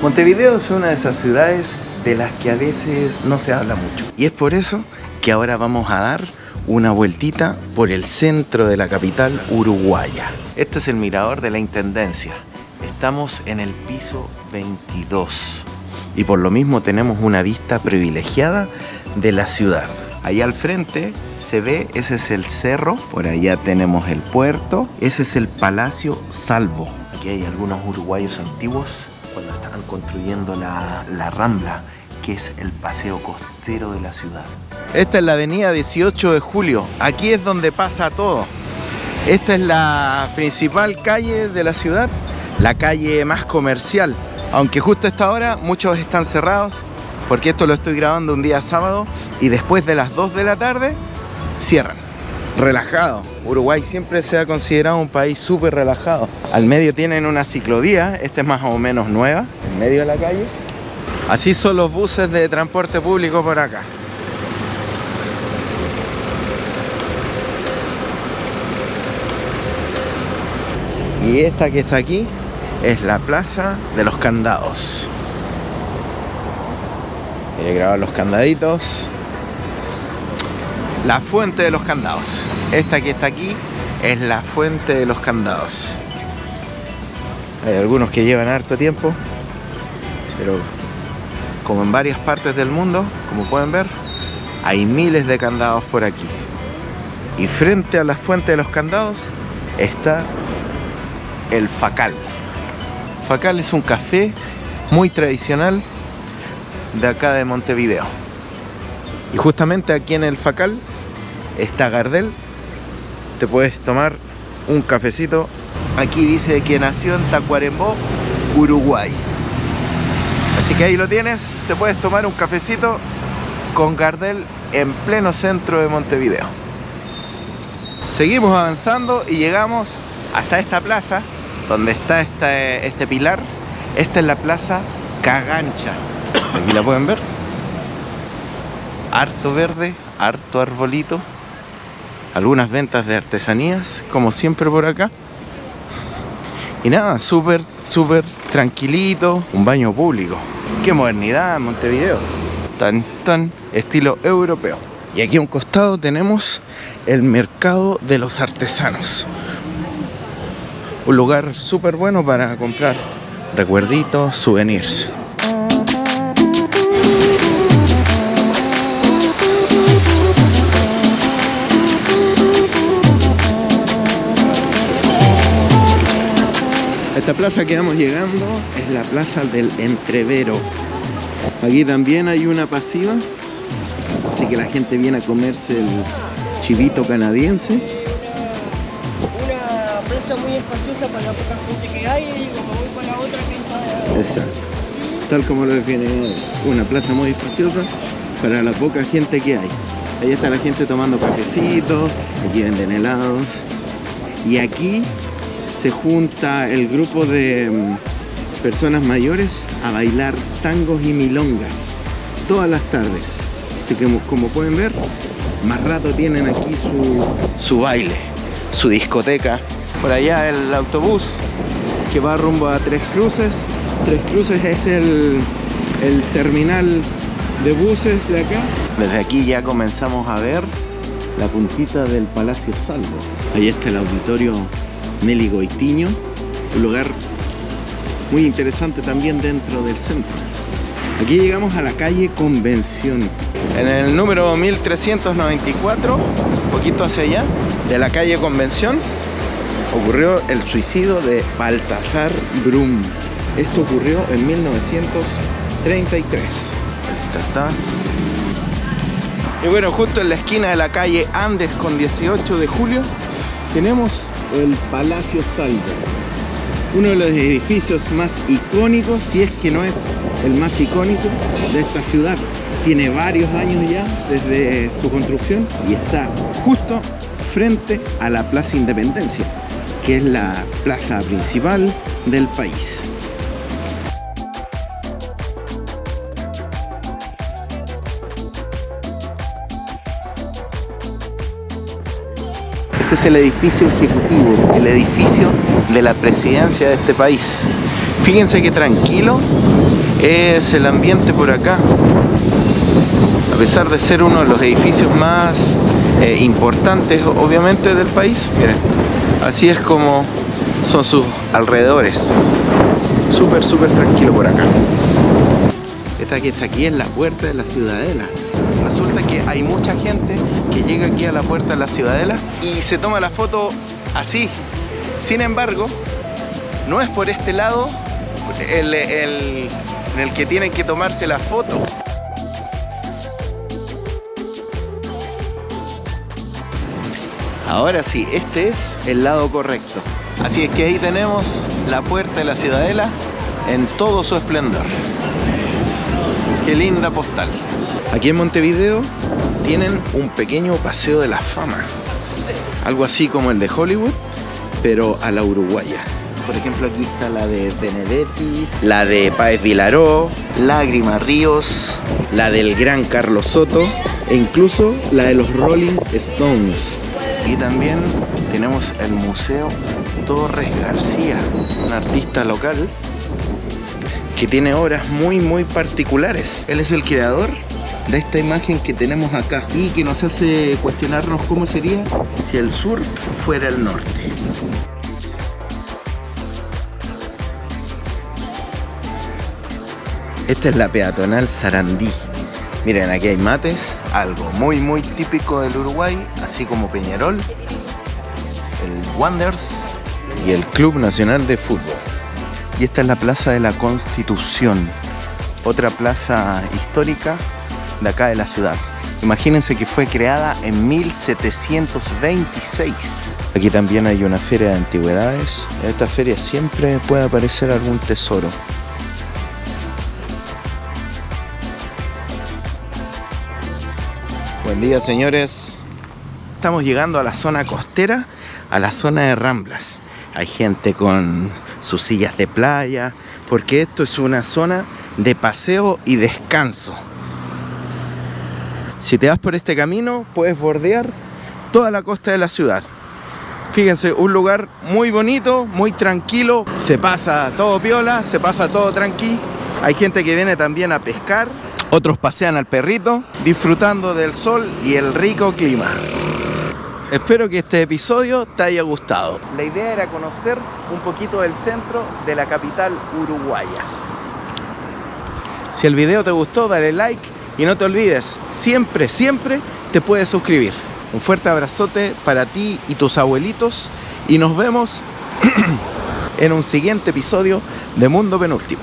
Montevideo es una de esas ciudades de las que a veces no se habla mucho. Y es por eso que ahora vamos a dar una vueltita por el centro de la capital uruguaya. Este es el mirador de la Intendencia. Estamos en el piso 22 y por lo mismo tenemos una vista privilegiada de la ciudad. Allá al frente se ve, ese es el cerro, por allá tenemos el puerto, ese es el Palacio Salvo. Aquí hay algunos uruguayos antiguos cuando estaban construyendo la Rambla, que es el paseo costero de la ciudad. Esta es la avenida 18 de Julio, aquí es donde pasa todo. Esta es la principal calle de la ciudad, la calle más comercial, aunque justo a esta hora muchos están cerrados, porque esto lo estoy grabando un día sábado y después de las 2 de la tarde cierran. Relajado. Uruguay siempre se ha considerado un país súper relajado. Al medio tienen una ciclovía, esta es más o menos nueva, en medio de la calle. Así son los buses de transporte público por acá. Y esta que está aquí es la Plaza de los Candados. He grabado los candaditos. La Fuente de los Candados. Esta que está aquí es la Fuente de los Candados. Hay algunos que llevan harto tiempo, pero como en varias partes del mundo, como pueden ver, hay miles de candados por aquí. Y frente a la Fuente de los Candados está el Facal. Facal es un café muy tradicional de acá de Montevideo. Y justamente aquí en el Facal está Gardel. Te puedes tomar un cafecito. Aquí dice que nació en Tacuarembó, Uruguay. Así que ahí lo tienes. Te puedes tomar un cafecito con Gardel en pleno centro de Montevideo. Seguimos avanzando y llegamos hasta esta plaza donde está este pilar. Esta es la Plaza Cagancha. Aquí la pueden ver. Harto verde, harto arbolito. Algunas ventas de artesanías, como siempre por acá. Y nada, súper tranquilito. Un baño público. ¡Qué modernidad en Montevideo! Tan estilo europeo. Y aquí a un costado tenemos el mercado de los artesanos. Un lugar súper bueno para comprar recuerditos, souvenirs. Esta plaza que vamos llegando es la Plaza del Entrevero. Aquí también hay una pasiva, así que la gente viene a comerse el chivito canadiense. Una plaza muy espaciosa para la poca gente que hay y como voy para la otra que está... Exacto. Tal como lo define, una plaza muy espaciosa para la poca gente que hay. Ahí está la gente tomando cafecitos, aquí venden helados. Y aquí se junta el grupo de personas mayores a bailar tangos y milongas todas las tardes. Así que como pueden ver, más rato tienen aquí su baile, su discoteca. Por allá el autobús que va rumbo a Tres Cruces. Tres Cruces es el terminal de buses de acá. Desde aquí ya comenzamos a ver la puntita del Palacio Salvo. Ahí está el auditorio Meli Goitiño, un lugar muy interesante también dentro del centro. Aquí llegamos a la calle Convención. En el número 1394, un poquito hacia allá, de la calle Convención, ocurrió el suicidio de Baltasar Brum. Esto ocurrió en 1933. Está. Y bueno, justo en la esquina de la calle Andes con 18 de julio, tenemos el Palacio Salvo, uno de los edificios más icónicos, si es que no es el más icónico de esta ciudad. Tiene varios años ya desde su construcción y está justo frente a la Plaza Independencia, que es la plaza principal del país. Este es el edificio ejecutivo, el edificio de la presidencia de este país. Fíjense qué tranquilo es el ambiente por acá. A pesar de ser uno de los edificios más importantes, obviamente, del país, miren, así es como son sus alrededores. Súper, súper tranquilo por acá. Esta que está aquí es la puerta de la Ciudadela. Resulta que hay mucha gente que llega aquí a la puerta de la Ciudadela y se toma la foto así. Sin embargo, no es por este lado en el que tienen que tomarse la foto. Ahora sí, este es el lado correcto. Así es que ahí tenemos la puerta de la Ciudadela en todo su esplendor. Qué linda postal. Aquí en Montevideo tienen un pequeño paseo de la fama. Algo así como el de Hollywood, pero a la uruguaya. Por ejemplo, aquí está la de Benedetti, la de Páez Vilaró, Lágrima Ríos, la del gran Carlos Soto e incluso la de los Rolling Stones. Y también tenemos el Museo Torres García, un artista local que tiene obras muy particulares. Él es el creador de esta imagen que tenemos acá y que nos hace cuestionarnos cómo sería si el sur fuera el norte. Esta es la peatonal Sarandí. Miren, aquí hay mates, algo muy típico del Uruguay, así como Peñarol, el Wanderers y el Club Nacional de Fútbol. Y esta es la Plaza de la Constitución, otra plaza histórica de acá de la ciudad. Imagínense que fue creada en 1726. Aquí también hay una feria de antigüedades. En esta feria siempre puede aparecer algún tesoro. Buen día, señores. Estamos llegando a la zona costera, a la zona de Ramblas. Hay gente con sus sillas de playa, porque esto es una zona de paseo y descanso. Si te vas por este camino, puedes bordear toda la costa de la ciudad. Fíjense, un lugar muy bonito, muy tranquilo. Se pasa todo piola, se pasa todo tranqui. Hay gente que viene también a pescar. Otros pasean al perrito, disfrutando del sol y el rico clima. Espero que este episodio te haya gustado. La idea era conocer un poquito del centro de la capital uruguaya. Si el video te gustó, dale like y no te olvides, siempre te puedes suscribir. Un fuerte abrazote para ti y tus abuelitos y nos vemos en un siguiente episodio de Mundo Penúltimo.